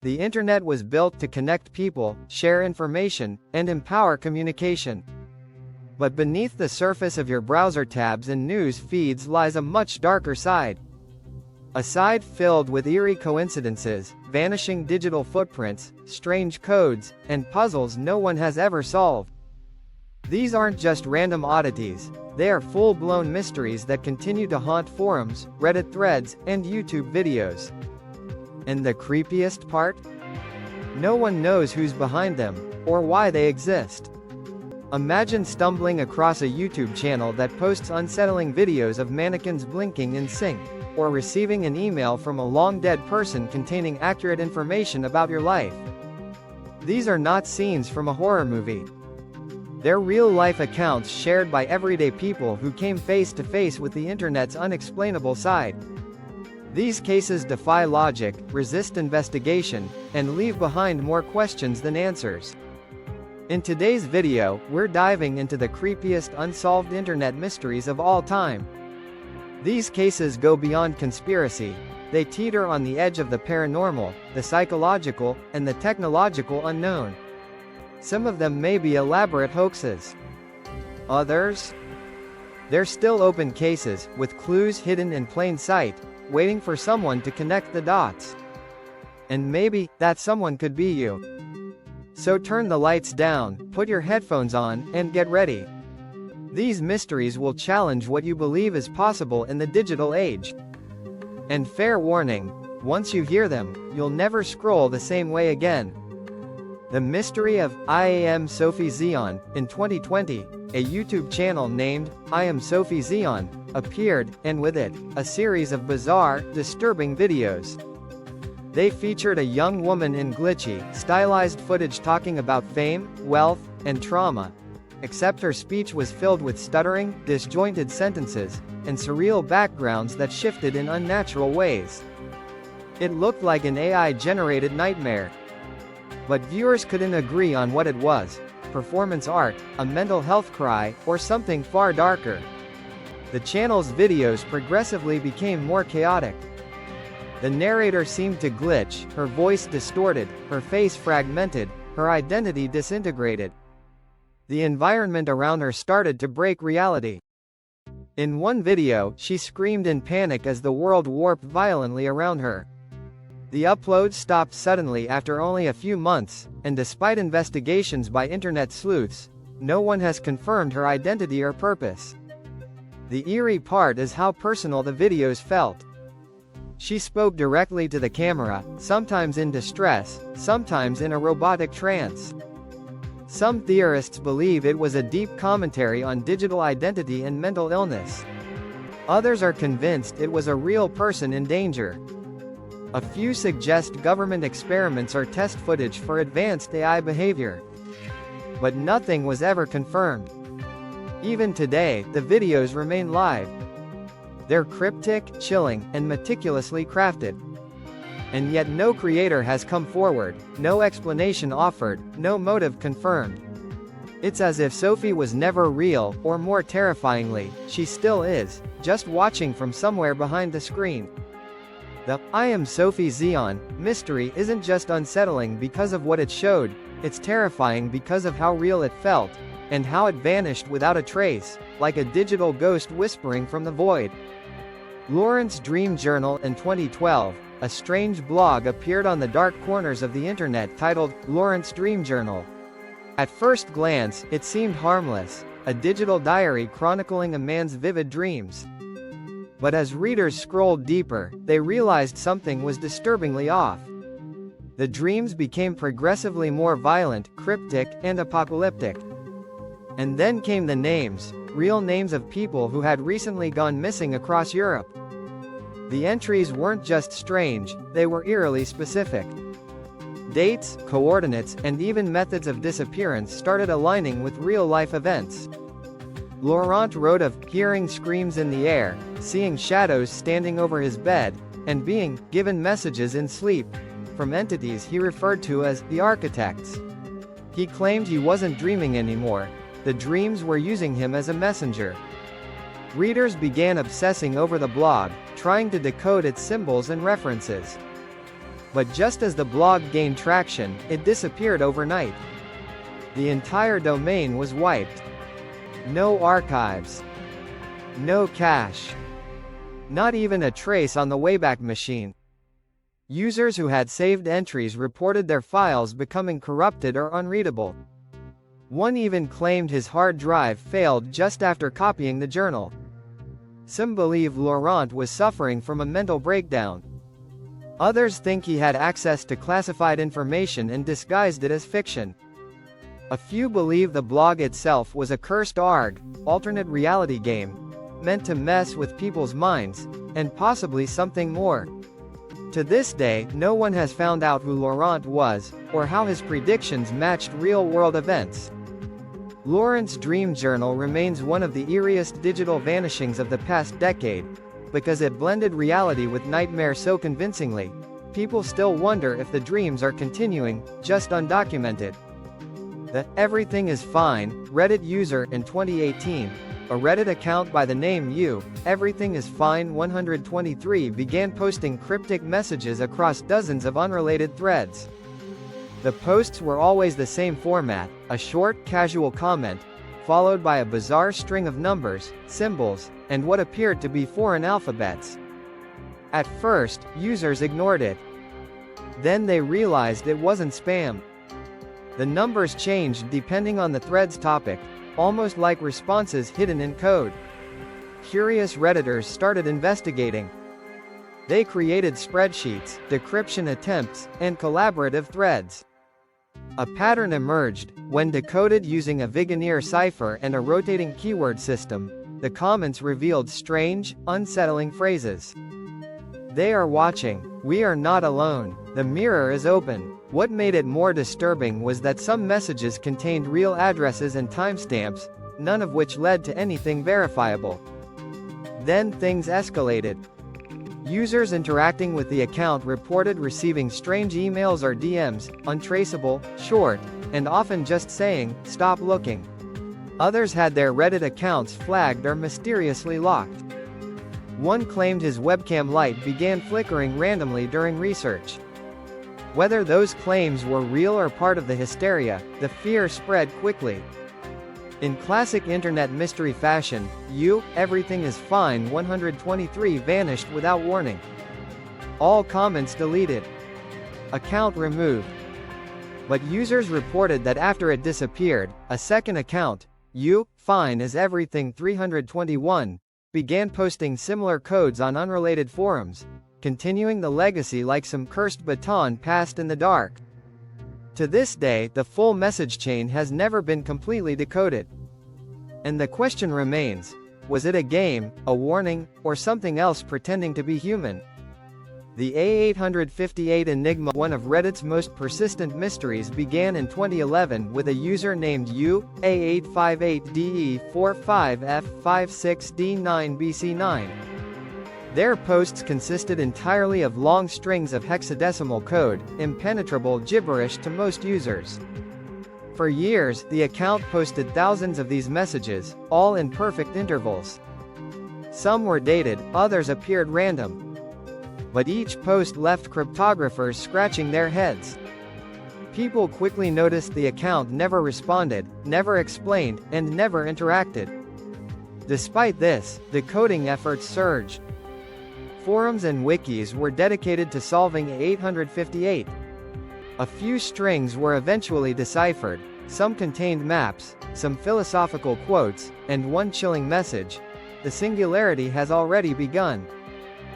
The internet was built to connect people, share information, and empower communication. But beneath the surface of your browser tabs and news feeds lies a much darker side. A side filled with eerie coincidences, vanishing digital footprints, strange codes, and puzzles no one has ever solved. These aren't just random oddities, they are full-blown mysteries that continue to haunt forums, Reddit threads, and YouTube videos. And the creepiest part? No one knows who's behind them, or why they exist. Imagine stumbling across a YouTube channel that posts unsettling videos of mannequins blinking in sync, or receiving an email from a long-dead person containing accurate information about your life. These are not scenes from a horror movie. They're real-life accounts shared by everyday people who came face-to-face with the internet's unexplainable side. These cases defy logic, resist investigation, and leave behind more questions than answers. In today's video, we're diving into the creepiest unsolved internet mysteries of all time. These cases go beyond conspiracy. They teeter on the edge of the paranormal, the psychological, and the technological unknown. Some of them may be elaborate hoaxes. Others? They're still open cases, with clues hidden in plain sight, waiting for someone to connect the dots. And maybe, that someone could be you. So turn the lights down, put your headphones on, and get ready. These mysteries will challenge what you believe is possible in the digital age. And fair warning, once you hear them, you'll never scroll the same way again. The mystery of IamSophieXeon. In 2020, a YouTube channel named IamSophieXeon appeared, and with it, a series of bizarre, disturbing videos. They featured a young woman in glitchy, stylized footage talking about fame, wealth, and trauma. Except her speech was filled with stuttering, disjointed sentences, and surreal backgrounds that shifted in unnatural ways. It looked like an AI-generated nightmare. But viewers couldn't agree on what it was: performance art, a mental health cry, or something far darker. The channel's videos progressively became more chaotic. The narrator seemed to glitch, her voice distorted, her face fragmented, her identity disintegrated. The environment around her started to break reality. In one video, she screamed in panic as the world warped violently around her. The upload stopped suddenly after only a few months, and despite investigations by internet sleuths, no one has confirmed her identity or purpose. The eerie part is how personal the videos felt. She spoke directly to the camera, sometimes in distress, sometimes in a robotic trance. Some theorists believe it was a deep commentary on digital identity and mental illness. Others are convinced it was a real person in danger. A few suggest government experiments or test footage for advanced AI behavior. But nothing was ever confirmed. Even today, the videos remain live. They're cryptic, chilling, and meticulously crafted. And yet no creator has come forward, no explanation offered, no motive confirmed. It's as if Sophie was never real, or more terrifyingly, she still is, just watching from somewhere behind the screen. The IamSophieXeon mystery isn't just unsettling because of what it showed, it's terrifying because of how real it felt, and how it vanished without a trace, like a digital ghost whispering from the void. Lauren's dream journal. In 2012, a strange blog appeared on the dark corners of the internet titled Lauren's Dream Journal. At first glance, it seemed harmless, a digital diary chronicling a man's vivid dreams. But as readers scrolled deeper, they realized something was disturbingly off. The dreams became progressively more violent, cryptic, and apocalyptic. And then came the names, real names of people who had recently gone missing across Europe. The entries weren't just strange, they were eerily specific. Dates, coordinates, and even methods of disappearance started aligning with real-life events. Laurent wrote of hearing screams in the air, seeing shadows standing over his bed, and being given messages in sleep from entities he referred to as the architects. He claimed he wasn't dreaming anymore. The dreams were using him as a messenger. Readers began obsessing over the blog, trying to decode its symbols and references. But just as the blog gained traction, it disappeared overnight. The entire domain was wiped. No archives. No cache. Not even a trace on the Wayback Machine. Users who had saved entries reported their files becoming corrupted or unreadable. One even claimed his hard drive failed just after copying the journal. Some believe Laurent was suffering from a mental breakdown. Others think he had access to classified information and disguised it as fiction. A few believe the blog itself was a cursed ARG, alternate reality game, meant to mess with people's minds, and possibly something more. To this day, no one has found out who Laurent was, or how his predictions matched real-world events. Laurent's dream journal remains one of the eeriest digital vanishings of the past decade, because it blended reality with nightmare so convincingly. People still wonder if the dreams are continuing, just undocumented. The "Everything is Fine" Reddit user in 2018, a Reddit account by the name Everything is Fine 123 began posting cryptic messages across dozens of unrelated threads. The posts were always the same format, a short, casual comment, followed by a bizarre string of numbers, symbols, and what appeared to be foreign alphabets. At first, users ignored it. Then they realized it wasn't spam. The numbers changed depending on the thread's topic, almost like responses hidden in code. Curious Redditors started investigating. They created spreadsheets, decryption attempts, and collaborative threads. A pattern emerged. When decoded using a Vigenère cipher and a rotating keyword system, the comments revealed strange, unsettling phrases. "They are watching. We are not alone. The mirror is open." What made it more disturbing was that some messages contained real addresses and timestamps, none of which led to anything verifiable. Then things escalated. Users interacting with the account reported receiving strange emails or DMs, untraceable, short, and often just saying, "Stop looking." Others had their Reddit accounts flagged or mysteriously locked. One claimed his webcam light began flickering randomly during research. Whether those claims were real or part of the hysteria, the fear spread quickly. In classic internet mystery fashion, Everything is Fine 123 vanished without warning. All comments deleted. Account removed. But users reported that after it disappeared, a second account, Fine is Everything 321, began posting similar codes on unrelated forums, continuing the legacy like some cursed baton passed in the dark. To this day, the full message chain has never been completely decoded. And the question remains, was it a game, a warning, or something else pretending to be human? The A858 enigma, one of Reddit's most persistent mysteries, began in 2011 with a user named A858DE45F56D9BC9. Their posts consisted entirely of long strings of hexadecimal code, impenetrable gibberish to most users. For years, the account posted thousands of these messages, all in perfect intervals. Some were dated, others appeared random. But each post left cryptographers scratching their heads. People quickly noticed the account never responded, never explained, and never interacted. Despite this, decoding efforts surged. Forums and wikis were dedicated to solving A858. A few strings were eventually deciphered, some contained maps, some philosophical quotes, and one chilling message: "The singularity has already begun."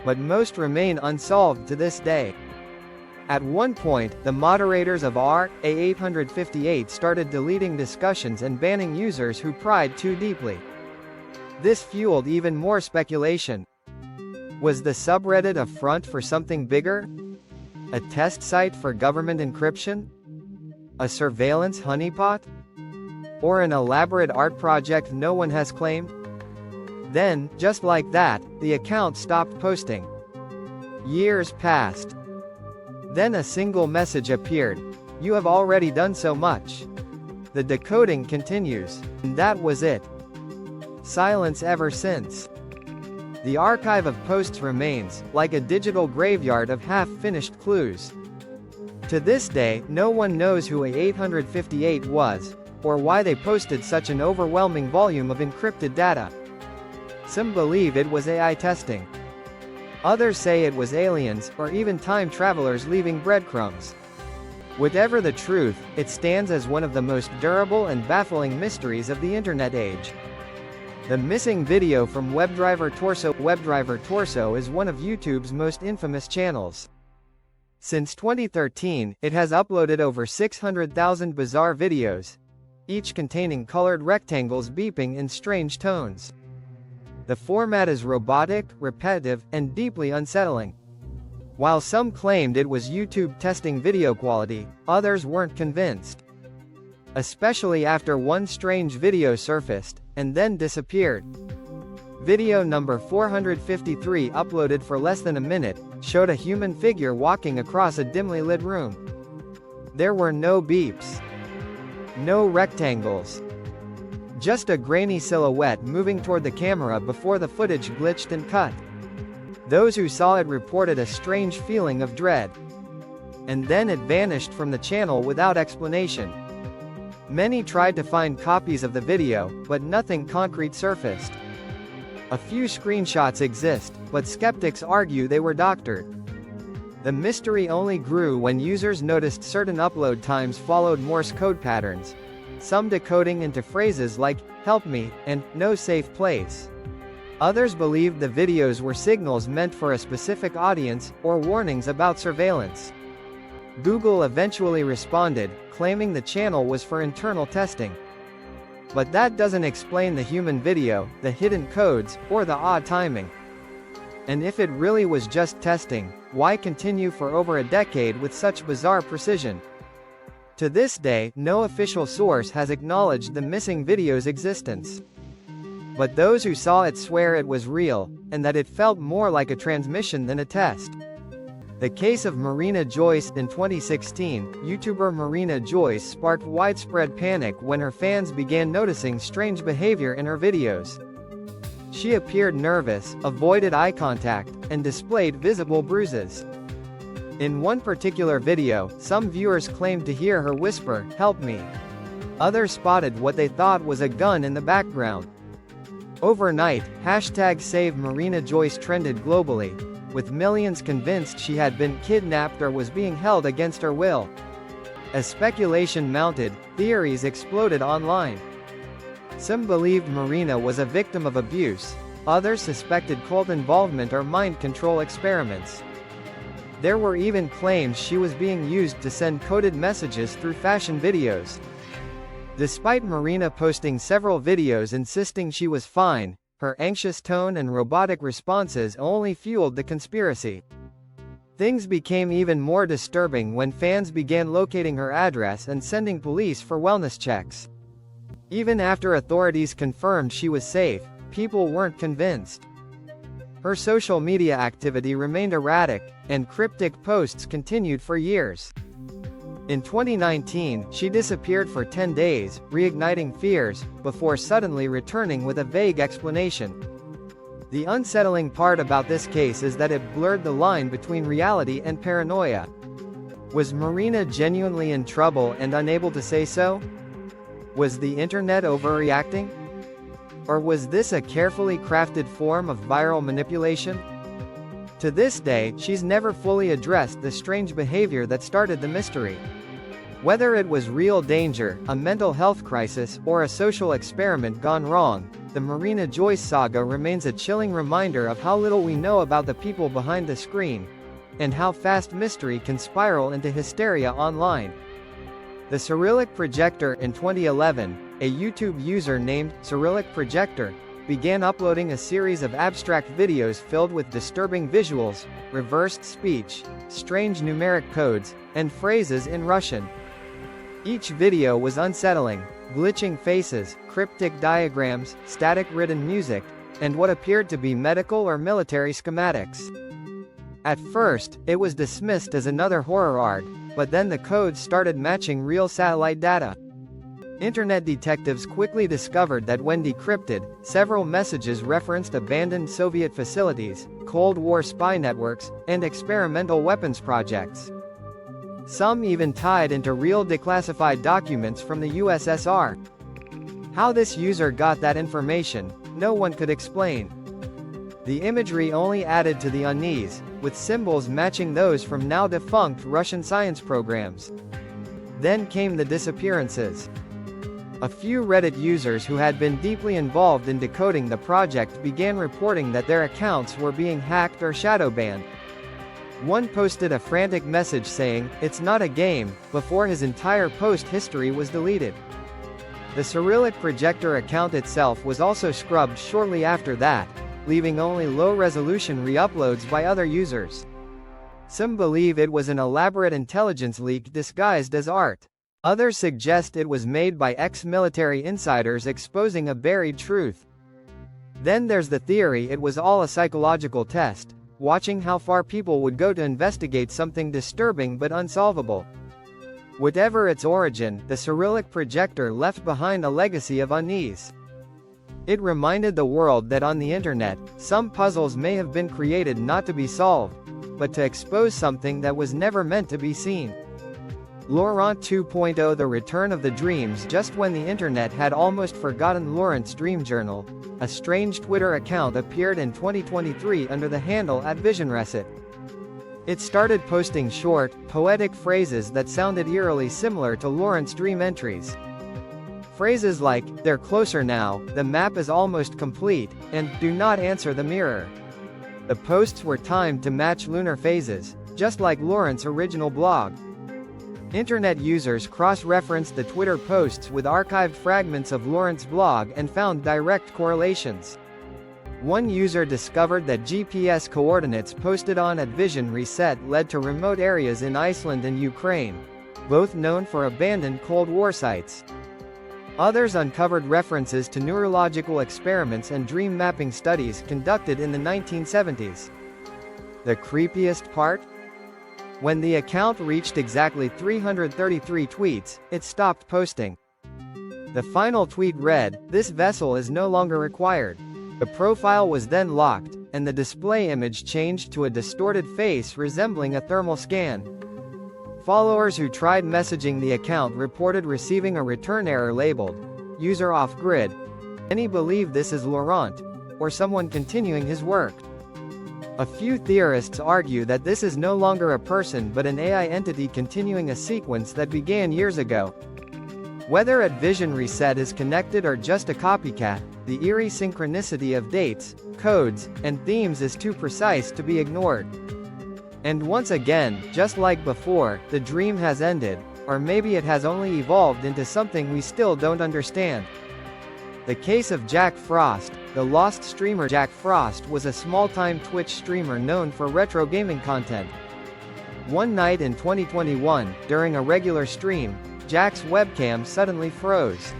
But most remain unsolved to this day. At one point, the moderators of A858 started deleting discussions and banning users who pried too deeply. This fueled even more speculation. Was the subreddit a front for something bigger? A test site for government encryption? A surveillance honeypot? Or an elaborate art project no one has claimed? Then, just like that, the account stopped posting. Years passed. Then a single message appeared: "You have already done so much." The decoding continues. And that was it. Silence ever since. The archive of posts remains, like a digital graveyard of half-finished clues. To this day, no one knows who A858 was, or why they posted such an overwhelming volume of encrypted data. Some believe it was AI testing. Others say it was aliens, or even time travelers leaving breadcrumbs. Whatever the truth, it stands as one of the most durable and baffling mysteries of the internet age. The missing video from WebDriver Torso. WebDriver Torso is one of YouTube's most infamous channels. Since 2013, it has uploaded over 600,000 bizarre videos, each containing colored rectangles beeping in strange tones. The format is robotic, repetitive, and deeply unsettling. While some claimed it was YouTube testing video quality, others weren't convinced. Especially after one strange video surfaced, and then disappeared. Video number 453, uploaded for less than a minute, showed a human figure walking across a dimly lit room. There were no beeps. No rectangles. Just a grainy silhouette moving toward the camera before the footage glitched and cut. Those who saw it reported a strange feeling of dread. And then it vanished from the channel without explanation. Many tried to find copies of the video, but nothing concrete surfaced. A few screenshots exist, but skeptics argue they were doctored. The mystery only grew when users noticed certain upload times followed Morse code patterns, some decoding into phrases like, "help me," and "no safe place." Others believed the videos were signals meant for a specific audience, or warnings about surveillance. Google eventually responded, claiming the channel was for internal testing. But that doesn't explain the human video, the hidden codes, or the odd timing. And if it really was just testing, why continue for over a decade with such bizarre precision? To this day, no official source has acknowledged the missing video's existence. But those who saw it swear it was real, and that it felt more like a transmission than a test. The case of Marina Joyce. In 2016, YouTuber Marina Joyce sparked widespread panic when her fans began noticing strange behavior in her videos. She appeared nervous, avoided eye contact, and displayed visible bruises. In one particular video, some viewers claimed to hear her whisper, "help me." Others spotted what they thought was a gun in the background. Overnight, #SaveMarinaJoyce trended globally, with millions convinced she had been kidnapped or was being held against her will. As speculation mounted, theories exploded online. Some believed Marina was a victim of abuse, others suspected cult involvement or mind control experiments. There were even claims she was being used to send coded messages through fashion videos. Despite Marina posting several videos insisting she was fine, her anxious tone and robotic responses only fueled the conspiracy. Things became even more disturbing when fans began locating her address and sending police for wellness checks. Even after authorities confirmed she was safe, people weren't convinced. Her social media activity remained erratic, and cryptic posts continued for years. In 2019, she disappeared for 10 days, reigniting fears, before suddenly returning with a vague explanation. The unsettling part about this case is that it blurred the line between reality and paranoia. Was Marina genuinely in trouble and unable to say so? Was the internet overreacting? Or was this a carefully crafted form of viral manipulation? To this day, she's never fully addressed the strange behavior that started the mystery. Whether it was real danger, a mental health crisis, or a social experiment gone wrong, the Marina Joyce saga remains a chilling reminder of how little we know about the people behind the screen, and how fast mystery can spiral into hysteria online. The Cyrillic Projector. In 2011, a YouTube user named Cyrillic Projector began uploading a series of abstract videos filled with disturbing visuals, reversed speech, strange numeric codes, and phrases in Russian. Each video was unsettling, glitching faces, cryptic diagrams, static-ridden music, and what appeared to be medical or military schematics. At first, it was dismissed as another horror ARG, but then the codes started matching real satellite data. Internet detectives quickly discovered that when decrypted, several messages referenced abandoned Soviet facilities, Cold War spy networks, and experimental weapons projects. some even tied into real declassified documents from the USSR. How this user got that information, no one could explain. The imagery only added to the unease, with symbols matching those from now defunct Russian science programs. Then came the disappearances. A few Reddit users who had been deeply involved in decoding the project began reporting that their accounts were being hacked or shadow banned. One posted a frantic message saying, "It's not a game," before his entire post history was deleted. The Cyrillic Projector account itself was also scrubbed shortly after that, leaving only low-resolution re-uploads by other users. Some believe it was an elaborate intelligence leak disguised as art. Others suggest it was made by ex-military insiders exposing a buried truth. Then there's the theory it was all a psychological test, watching how far people would go to investigate something disturbing but unsolvable. Whatever its origin, the Cyrillic Projector left behind a legacy of unease. It reminded the world that on the internet, some puzzles may have been created not to be solved, but to expose something that was never meant to be seen. Laurent 2.0 The Return of the Dreams. Just when the internet had almost forgotten Laurent's Dream Journal, a strange Twitter account appeared in 2023 under the handle @VisionReset. It started posting short, poetic phrases that sounded eerily similar to Laurent's dream entries. Phrases like, "They're closer now," "The map is almost complete," and "Do not answer the mirror." The posts were timed to match lunar phases, just like Laurent's original blog. Internet users cross-referenced the Twitter posts with archived fragments of Laurent's blog and found direct correlations. One user discovered that GPS coordinates posted on @VisionReset led to remote areas in Iceland and Ukraine, both known for abandoned Cold War sites. Others uncovered references to neurological experiments and dream mapping studies conducted in the 1970s. The creepiest part? When the account reached exactly 333 tweets, it stopped posting. The final tweet read, "This vessel is no longer required." The profile was then locked, and the display image changed to a distorted face resembling a thermal scan. Followers who tried messaging the account reported receiving a return error labeled, "User off-grid." Many believe this is Laurent, or someone continuing his work. A few theorists argue that this is no longer a person but an AI entity continuing a sequence that began years ago. Whether @VisionReset is connected or just a copycat, the eerie synchronicity of dates, codes, and themes is too precise to be ignored. And once again, just like before, the dream has ended, or maybe it has only evolved into something we still don't understand. The case of Jack Frost. The lost streamer Jack Frost was a small-time Twitch streamer known for retro gaming content. One night in 2021, during a regular stream, Jack's webcam suddenly froze.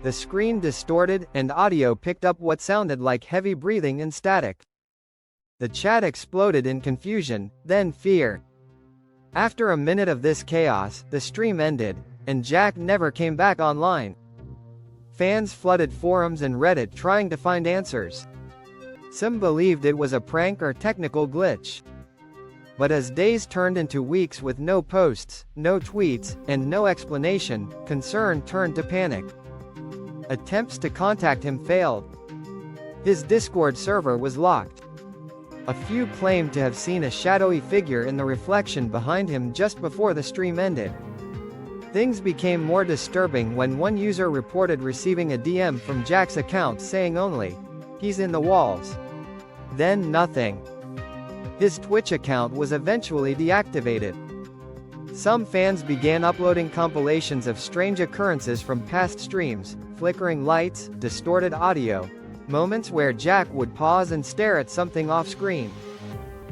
The screen distorted, and audio picked up what sounded like heavy breathing and static. The chat exploded in confusion, then fear. After a minute of this chaos, the stream ended, and Jack never came back online. Fans flooded forums and Reddit trying to find answers. Some believed it was a prank or technical glitch. But as days turned into weeks with no posts, no tweets, and no explanation, concern turned to panic. Attempts to contact him failed. His Discord server was locked. A few claimed to have seen a shadowy figure in the reflection behind him just before the stream ended. Things became more disturbing when one user reported receiving a DM from Jack's account saying only, "He's in the walls." Then nothing. His Twitch account was eventually deactivated. Some fans began uploading compilations of strange occurrences from past streams, flickering lights, distorted audio, moments where Jack would pause and stare at something off-screen.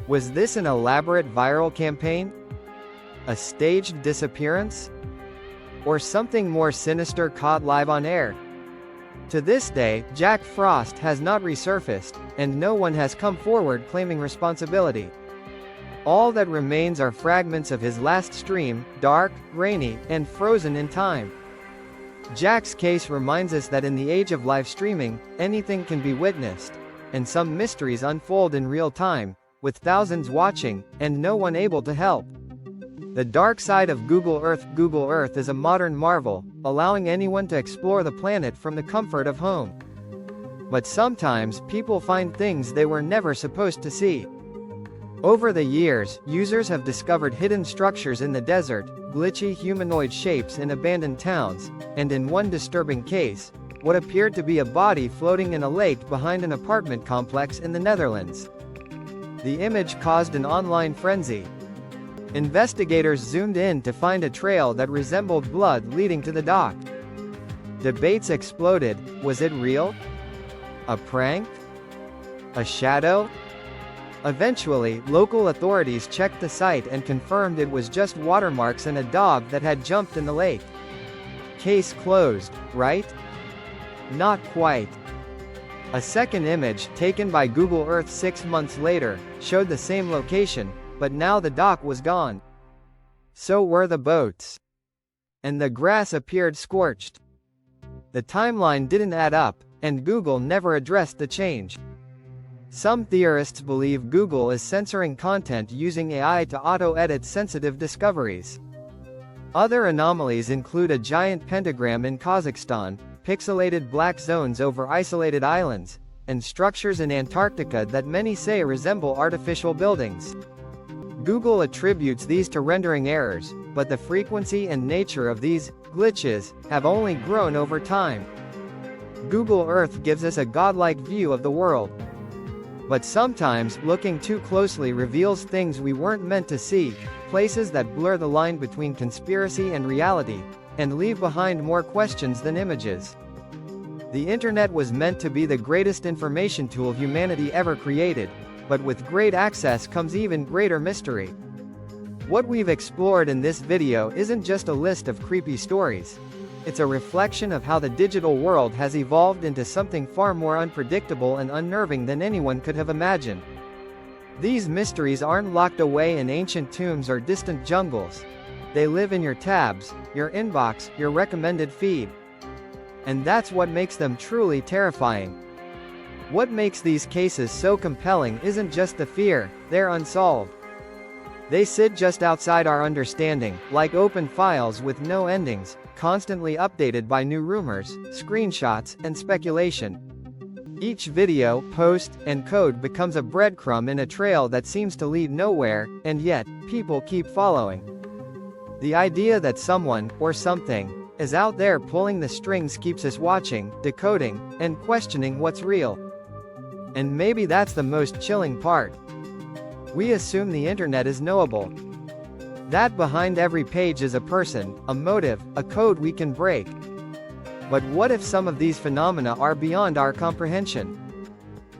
Was this an elaborate viral campaign? A staged disappearance? Or something more sinister caught live on air? To this day, Jack Frost has not resurfaced, and no one has come forward claiming responsibility. All that remains are fragments of his last stream, dark, grainy, and frozen in time. Jack's case reminds us that in the age of live streaming, anything can be witnessed, and some mysteries unfold in real time, with thousands watching, and no one able to help. The dark side of Google Earth. Google Earth is a modern marvel, allowing anyone to explore the planet from the comfort of home. But sometimes, people find things they were never supposed to see. Over the years, users have discovered hidden structures in the desert, glitchy humanoid shapes in abandoned towns, and in one disturbing case, what appeared to be a body floating in a lake behind an apartment complex in the Netherlands. The image caused an online frenzy. Investigators zoomed in to find a trail that resembled blood leading to the dock. Debates exploded. Was it real? A prank? A shadow? Eventually, local authorities checked the site and confirmed it was just watermarks and a dog that had jumped in the lake. Case closed, right? Not quite. A second image, taken by Google Earth 6 months later, showed the same location, but now the dock was gone. So were the boats. And the grass appeared scorched. The timeline didn't add up, and Google never addressed the change. Some theorists believe Google is censoring content using AI to auto-edit sensitive discoveries. Other anomalies include a giant pentagram in Kazakhstan, pixelated black zones over isolated islands, and structures in Antarctica that many say resemble artificial buildings. Google attributes these to rendering errors, but the frequency and nature of these glitches have only grown over time. Google Earth gives us a godlike view of the world. But sometimes, looking too closely reveals things we weren't meant to see, places that blur the line between conspiracy and reality, and leave behind more questions than images. The internet was meant to be the greatest information tool humanity ever created, but with great access comes even greater mystery. What we've explored in this video isn't just a list of creepy stories. It's a reflection of how the digital world has evolved into something far more unpredictable and unnerving than anyone could have imagined. These mysteries aren't locked away in ancient tombs or distant jungles. They live in your tabs, your inbox, your recommended feed. And that's what makes them truly terrifying. What makes these cases so compelling isn't just the fear, they're unsolved. They sit just outside our understanding, like open files with no endings, constantly updated by new rumors, screenshots, and speculation. Each video, post, and code becomes a breadcrumb in a trail that seems to lead nowhere, and yet, people keep following. The idea that someone, or something, is out there pulling the strings keeps us watching, decoding, and questioning what's real. And maybe that's the most chilling part. We assume the internet is knowable. That behind every page is a person, a motive, a code we can break. But what if some of these phenomena are beyond our comprehension?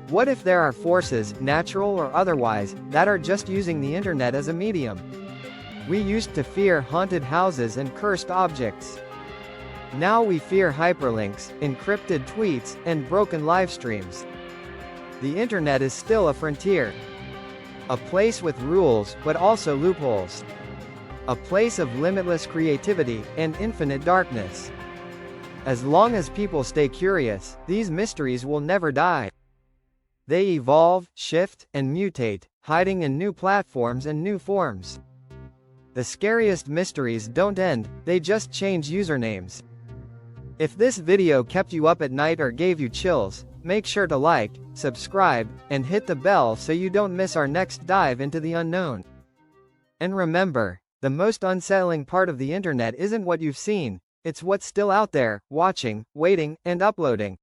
What if there are forces, natural or otherwise, that are just using the internet as a medium? We used to fear haunted houses and cursed objects. Now we fear hyperlinks, encrypted tweets, and broken live streams. The internet is still a frontier. A place with rules, but also loopholes. A place of limitless creativity, and infinite darkness. As long as people stay curious, these mysteries will never die. They evolve, shift, and mutate, hiding in new platforms and new forms. The scariest mysteries don't end, they just change usernames. If this video kept you up at night or gave you chills, make sure to like, subscribe, and hit the bell so you don't miss our next dive into the unknown. And remember, the most unsettling part of the internet isn't what you've seen, it's what's still out there, watching, waiting, and uploading.